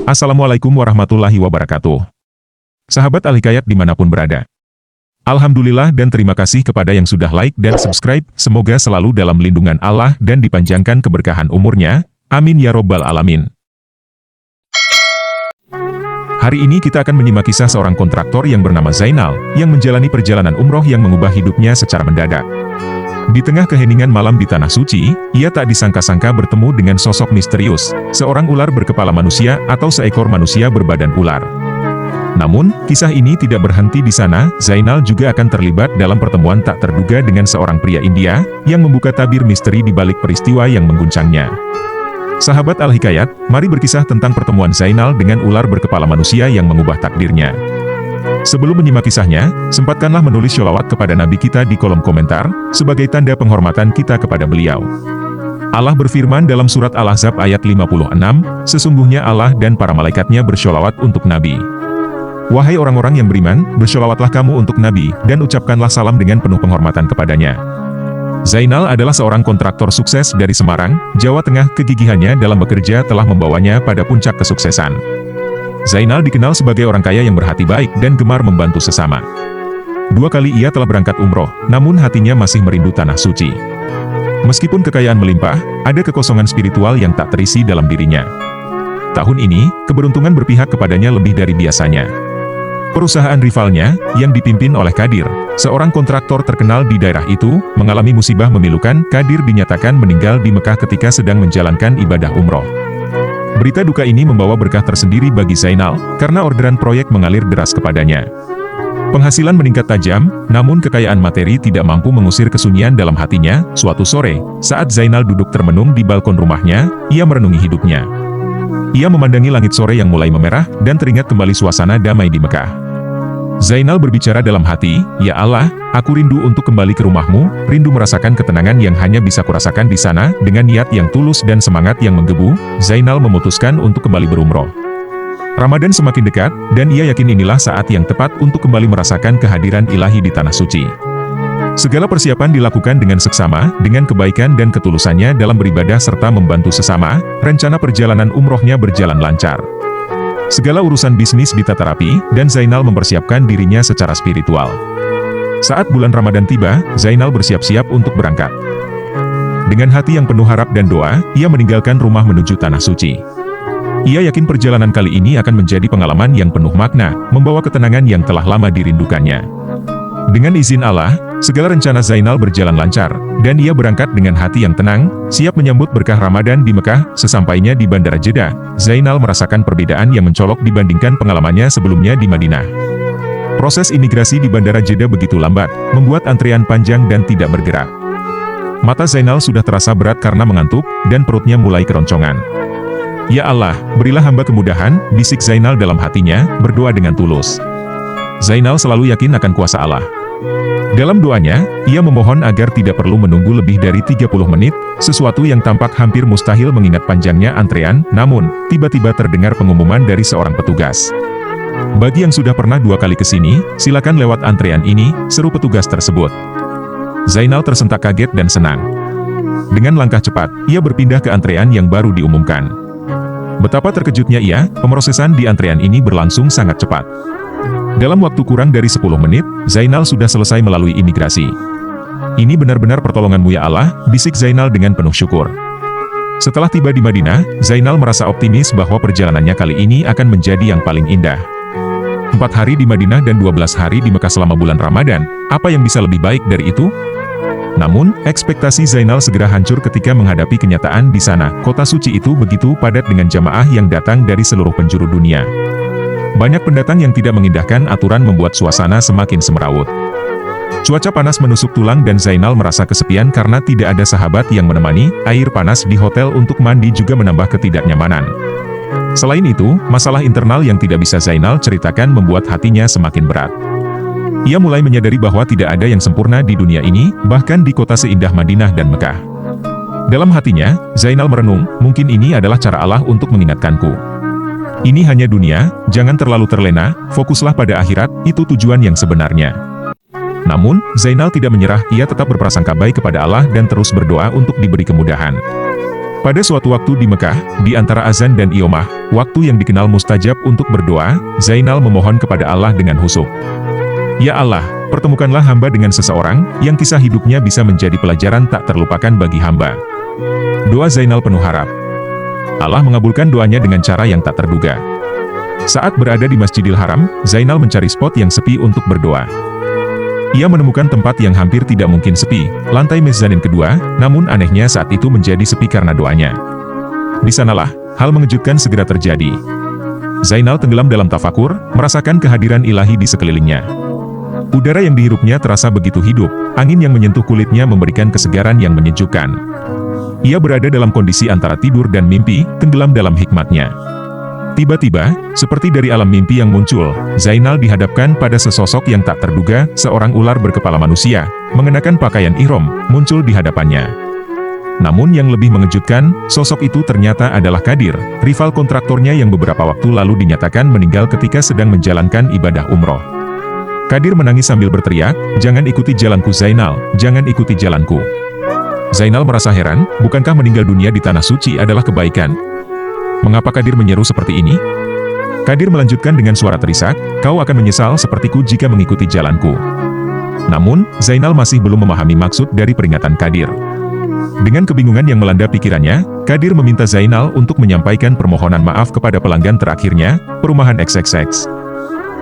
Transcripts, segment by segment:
Assalamualaikum warahmatullahi wabarakatuh. Sahabat Al-Hikayat dimanapun berada. Alhamdulillah dan terima kasih kepada yang sudah like dan subscribe. Semoga selalu dalam lindungan Allah dan dipanjangkan keberkahan umurnya. Amin ya robbal alamin. Hari ini kita akan menyimak kisah seorang kontraktor yang bernama Zainal, yang menjalani perjalanan umroh yang mengubah hidupnya secara mendadak. Di tengah keheningan malam di Tanah Suci, ia tak disangka-sangka bertemu dengan sosok misterius, seorang ular berkepala manusia atau seekor manusia berbadan ular. Namun, kisah ini tidak berhenti di sana. Zainal juga akan terlibat dalam pertemuan tak terduga dengan seorang pria India, yang membuka tabir misteri di balik peristiwa yang mengguncangnya. Sahabat Al-Hikayat, mari berkisah tentang pertemuan Zainal dengan ular berkepala manusia yang mengubah takdirnya. Sebelum menyimak kisahnya, sempatkanlah menulis sholawat kepada Nabi kita di kolom komentar, sebagai tanda penghormatan kita kepada beliau. Allah berfirman dalam surat Al-Ahzab ayat 56, sesungguhnya Allah dan para malaikatnya bersholawat untuk Nabi. Wahai orang-orang yang beriman, bersholawatlah kamu untuk Nabi, dan ucapkanlah salam dengan penuh penghormatan kepadanya. Zainal adalah seorang kontraktor sukses dari Semarang, Jawa Tengah. Kegigihannya dalam bekerja telah membawanya pada puncak kesuksesan. Zainal dikenal sebagai orang kaya yang berhati baik dan gemar membantu sesama. 2 kali ia telah berangkat umroh, namun hatinya masih merindu Tanah Suci. Meskipun kekayaan melimpah, ada kekosongan spiritual yang tak terisi dalam dirinya. Tahun ini, keberuntungan berpihak kepadanya lebih dari biasanya. Perusahaan rivalnya, yang dipimpin oleh Kadir, seorang kontraktor terkenal di daerah itu, mengalami musibah memilukan. Kadir dinyatakan meninggal di Mekah ketika sedang menjalankan ibadah umroh. Berita duka ini membawa berkah tersendiri bagi Zainal, karena orderan proyek mengalir deras kepadanya. Penghasilan meningkat tajam, namun kekayaan materi tidak mampu mengusir kesunyian dalam hatinya. Suatu sore, saat Zainal duduk termenung di balkon rumahnya, ia merenungi hidupnya. Ia memandangi langit sore yang mulai memerah, dan teringat kembali suasana damai di Mekah. Zainal berbicara dalam hati, "Ya Allah, aku rindu untuk kembali ke rumahmu, rindu merasakan ketenangan yang hanya bisa kurasakan di sana." Dengan niat yang tulus dan semangat yang menggebu, Zainal memutuskan untuk kembali berumroh. Ramadan semakin dekat, dan ia yakin inilah saat yang tepat untuk kembali merasakan kehadiran ilahi di Tanah Suci. Segala persiapan dilakukan dengan seksama, dengan kebaikan dan ketulusannya dalam beribadah serta membantu sesama. Rencana perjalanan umrohnya berjalan lancar. Segala urusan bisnis ditata rapi, dan Zainal mempersiapkan dirinya secara spiritual. Saat bulan Ramadan tiba, Zainal bersiap-siap untuk berangkat. Dengan hati yang penuh harap dan doa, ia meninggalkan rumah menuju Tanah Suci. Ia yakin perjalanan kali ini akan menjadi pengalaman yang penuh makna, membawa ketenangan yang telah lama dirindukannya. Dengan izin Allah, segala rencana Zainal berjalan lancar, dan ia berangkat dengan hati yang tenang, siap menyambut berkah Ramadan di Mekah. Sesampainya di Bandara Jeddah, Zainal merasakan perbedaan yang mencolok dibandingkan pengalamannya sebelumnya di Madinah. Proses imigrasi di Bandara Jeddah begitu lambat, membuat antrean panjang dan tidak bergerak. Mata Zainal sudah terasa berat karena mengantuk, dan perutnya mulai keroncongan. "Ya Allah, berilah hamba kemudahan," bisik Zainal dalam hatinya, berdoa dengan tulus. Zainal selalu yakin akan kuasa Allah. Dalam doanya, ia memohon agar tidak perlu menunggu lebih dari 30 menit, sesuatu yang tampak hampir mustahil mengingat panjangnya antrean. Namun, tiba-tiba terdengar pengumuman dari seorang petugas. "Bagi yang sudah pernah 2 kali ke sini, silakan lewat antrean ini," seru petugas tersebut. Zainal tersentak kaget dan senang. Dengan langkah cepat, ia berpindah ke antrean yang baru diumumkan. Betapa terkejutnya ia, pemrosesan di antrean ini berlangsung sangat cepat. Dalam waktu kurang dari 10 menit, Zainal sudah selesai melalui imigrasi. "Ini benar-benar pertolonganmu ya Allah," bisik Zainal dengan penuh syukur. Setelah tiba di Madinah, Zainal merasa optimis bahwa perjalanannya kali ini akan menjadi yang paling indah. 4 hari di Madinah dan 12 hari di Mekah selama bulan Ramadan, apa yang bisa lebih baik dari itu? Namun, ekspektasi Zainal segera hancur ketika menghadapi kenyataan di sana. Kota suci itu begitu padat dengan jamaah yang datang dari seluruh penjuru dunia. Banyak pendatang yang tidak mengindahkan aturan membuat suasana semakin semrawut. Cuaca panas menusuk tulang dan Zainal merasa kesepian karena tidak ada sahabat yang menemani. Air panas di hotel untuk mandi juga menambah ketidaknyamanan. Selain itu, masalah internal yang tidak bisa Zainal ceritakan membuat hatinya semakin berat. Ia mulai menyadari bahwa tidak ada yang sempurna di dunia ini, bahkan di kota seindah Madinah dan Mekah. Dalam hatinya, Zainal merenung, mungkin ini adalah cara Allah untuk mengingatkanku. Ini hanya dunia, jangan terlalu terlena, fokuslah pada akhirat, itu tujuan yang sebenarnya. Namun, Zainal tidak menyerah, ia tetap berprasangka baik kepada Allah dan terus berdoa untuk diberi kemudahan. Pada suatu waktu di Mekah, di antara azan dan iqamah, waktu yang dikenal mustajab untuk berdoa, Zainal memohon kepada Allah dengan khusyuk. Ya Allah, pertemukanlah hamba dengan seseorang, yang kisah hidupnya bisa menjadi pelajaran tak terlupakan bagi hamba. Doa Zainal penuh harap. Allah mengabulkan doanya dengan cara yang tak terduga. Saat berada di Masjidil Haram, Zainal mencari spot yang sepi untuk berdoa. Ia menemukan tempat yang hampir tidak mungkin sepi, lantai mezanin kedua, namun anehnya saat itu menjadi sepi karena doanya. Di sanalah, hal mengejutkan segera terjadi. Zainal tenggelam dalam tafakur, merasakan kehadiran ilahi di sekelilingnya. Udara yang dihirupnya terasa begitu hidup, angin yang menyentuh kulitnya memberikan kesegaran yang menyejukkan. Ia berada dalam kondisi antara tidur dan mimpi, tenggelam dalam hikmatnya. Tiba-tiba, seperti dari alam mimpi yang muncul, Zainal dihadapkan pada sesosok yang tak terduga, seorang ular berkepala manusia, mengenakan pakaian ihram, muncul di hadapannya. Namun yang lebih mengejutkan, sosok itu ternyata adalah Qadir, rival kontraktornya yang beberapa waktu lalu dinyatakan meninggal ketika sedang menjalankan ibadah umroh. Qadir menangis sambil berteriak, "Jangan ikuti jalanku Zainal, jangan ikuti jalanku." Zainal merasa heran, bukankah meninggal dunia di tanah suci adalah kebaikan? Mengapa Qadir menyeru seperti ini? Qadir melanjutkan dengan suara terisak, "Kau akan menyesal sepertiku jika mengikuti jalanku." Namun, Zainal masih belum memahami maksud dari peringatan Qadir. Dengan kebingungan yang melanda pikirannya, Qadir meminta Zainal untuk menyampaikan permohonan maaf kepada pelanggan terakhirnya, perumahan XXX.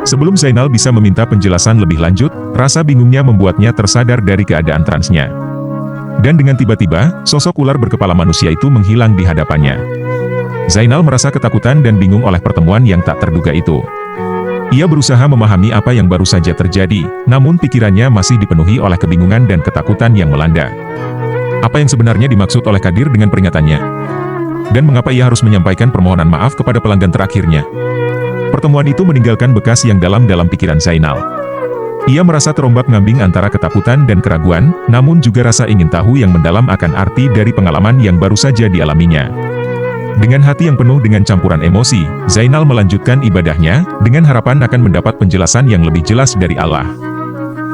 Sebelum Zainal bisa meminta penjelasan lebih lanjut, rasa bingungnya membuatnya tersadar dari keadaan transnya. Dan dengan tiba-tiba, sosok ular berkepala manusia itu menghilang di hadapannya. Zainal merasa ketakutan dan bingung oleh pertemuan yang tak terduga itu. Ia berusaha memahami apa yang baru saja terjadi, namun pikirannya masih dipenuhi oleh kebingungan dan ketakutan yang melanda. Apa yang sebenarnya dimaksud oleh Qadir dengan peringatannya? Dan mengapa ia harus menyampaikan permohonan maaf kepada pelanggan terakhirnya? Pertemuan itu meninggalkan bekas yang dalam pikiran Zainal. Ia merasa terombak-ngambing antara ketakutan dan keraguan, namun juga rasa ingin tahu yang mendalam akan arti dari pengalaman yang baru saja dialaminya. Dengan hati yang penuh dengan campuran emosi, Zainal melanjutkan ibadahnya, dengan harapan akan mendapat penjelasan yang lebih jelas dari Allah.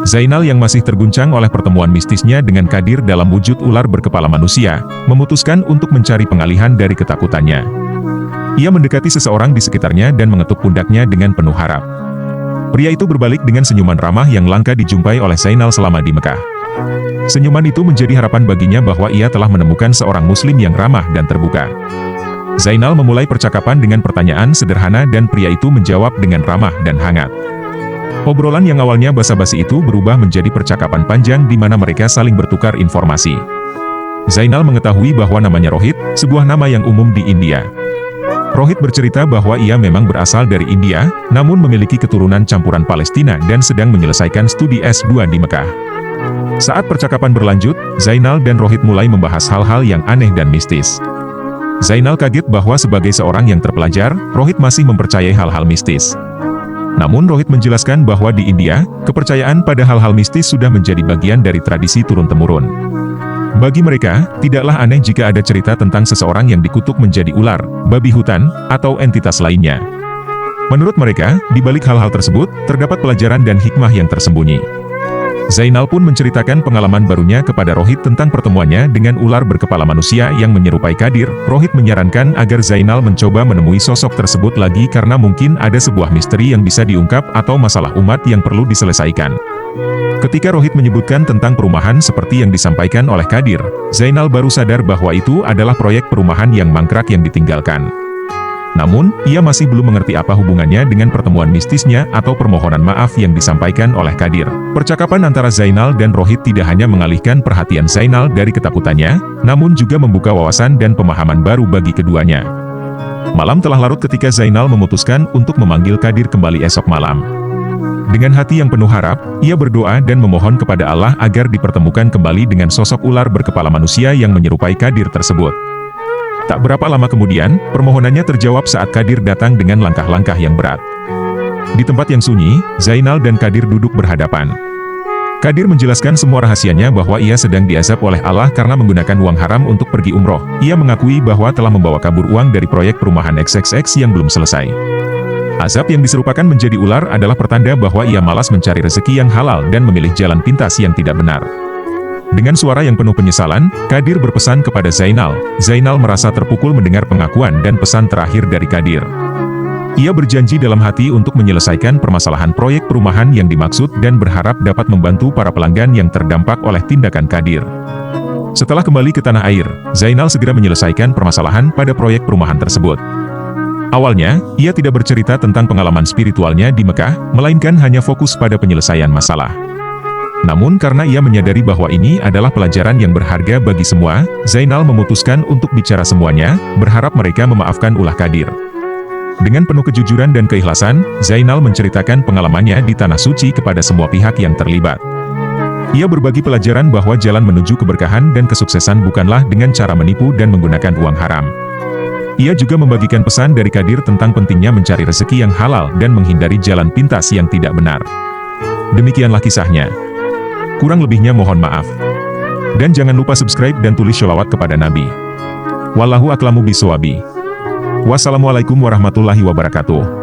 Zainal yang masih terguncang oleh pertemuan mistisnya dengan Qadir dalam wujud ular berkepala manusia, memutuskan untuk mencari pengalihan dari ketakutannya. Ia mendekati seseorang di sekitarnya dan mengetuk pundaknya dengan penuh harap. Pria itu berbalik dengan senyuman ramah yang langka dijumpai oleh Zainal selama di Mekah. Senyuman itu menjadi harapan baginya bahwa ia telah menemukan seorang muslim yang ramah dan terbuka. Zainal memulai percakapan dengan pertanyaan sederhana dan pria itu menjawab dengan ramah dan hangat. Obrolan yang awalnya basa-basi itu berubah menjadi percakapan panjang di mana mereka saling bertukar informasi. Zainal mengetahui bahwa namanya Rohit, sebuah nama yang umum di India. Rohit bercerita bahwa ia memang berasal dari India, namun memiliki keturunan campuran Palestina dan sedang menyelesaikan studi S2 di Mekah. Saat percakapan berlanjut, Zainal dan Rohit mulai membahas hal-hal yang aneh dan mistis. Zainal kaget bahwa sebagai seorang yang terpelajar, Rohit masih mempercayai hal-hal mistis. Namun Rohit menjelaskan bahwa di India, kepercayaan pada hal-hal mistis sudah menjadi bagian dari tradisi turun-temurun. Bagi mereka, tidaklah aneh jika ada cerita tentang seseorang yang dikutuk menjadi ular, babi hutan, atau entitas lainnya. Menurut mereka, di balik hal-hal tersebut, terdapat pelajaran dan hikmah yang tersembunyi. Zainal pun menceritakan pengalaman barunya kepada Rohit tentang pertemuannya dengan ular berkepala manusia yang menyerupai Qadir. Rohit menyarankan agar Zainal mencoba menemui sosok tersebut lagi karena mungkin ada sebuah misteri yang bisa diungkap atau masalah umat yang perlu diselesaikan. Ketika Rohit menyebutkan tentang perumahan seperti yang disampaikan oleh Qadir, Zainal baru sadar bahwa itu adalah proyek perumahan yang mangkrak yang ditinggalkan. Namun, ia masih belum mengerti apa hubungannya dengan pertemuan mistisnya atau permohonan maaf yang disampaikan oleh Qadir. Percakapan antara Zainal dan Rohit tidak hanya mengalihkan perhatian Zainal dari ketakutannya, namun juga membuka wawasan dan pemahaman baru bagi keduanya. Malam telah larut ketika Zainal memutuskan untuk memanggil Qadir kembali esok malam. Dengan hati yang penuh harap, ia berdoa dan memohon kepada Allah agar dipertemukan kembali dengan sosok ular berkepala manusia yang menyerupai Qadir tersebut. Tak berapa lama kemudian, permohonannya terjawab saat Qadir datang dengan langkah-langkah yang berat. Di tempat yang sunyi, Zainal dan Qadir duduk berhadapan. Qadir menjelaskan semua rahasianya bahwa ia sedang diazab oleh Allah karena menggunakan uang haram untuk pergi umroh. Ia mengakui bahwa telah membawa kabur uang dari proyek perumahan XXX yang belum selesai. Azab yang diserupakan menjadi ular adalah pertanda bahwa ia malas mencari rezeki yang halal dan memilih jalan pintas yang tidak benar. Dengan suara yang penuh penyesalan, Kadir berpesan kepada Zainal. Zainal merasa terpukul mendengar pengakuan dan pesan terakhir dari Kadir. Ia berjanji dalam hati untuk menyelesaikan permasalahan proyek perumahan yang dimaksud dan berharap dapat membantu para pelanggan yang terdampak oleh tindakan Kadir. Setelah kembali ke tanah air, Zainal segera menyelesaikan permasalahan pada proyek perumahan tersebut. Awalnya, ia tidak bercerita tentang pengalaman spiritualnya di Mekah, melainkan hanya fokus pada penyelesaian masalah. Namun karena ia menyadari bahwa ini adalah pelajaran yang berharga bagi semua, Zainal memutuskan untuk bicara semuanya, berharap mereka memaafkan ulah Kadir. Dengan penuh kejujuran dan keikhlasan, Zainal menceritakan pengalamannya di Tanah Suci kepada semua pihak yang terlibat. Ia berbagi pelajaran bahwa jalan menuju keberkahan dan kesuksesan bukanlah dengan cara menipu dan menggunakan uang haram. Ia juga membagikan pesan dari Kadir tentang pentingnya mencari rezeki yang halal dan menghindari jalan pintas yang tidak benar. Demikianlah kisahnya. Kurang lebihnya mohon maaf. Dan jangan lupa subscribe dan tulis sholawat kepada Nabi. Wallahu a'lamu bishawab. Wassalamualaikum warahmatullahi wabarakatuh.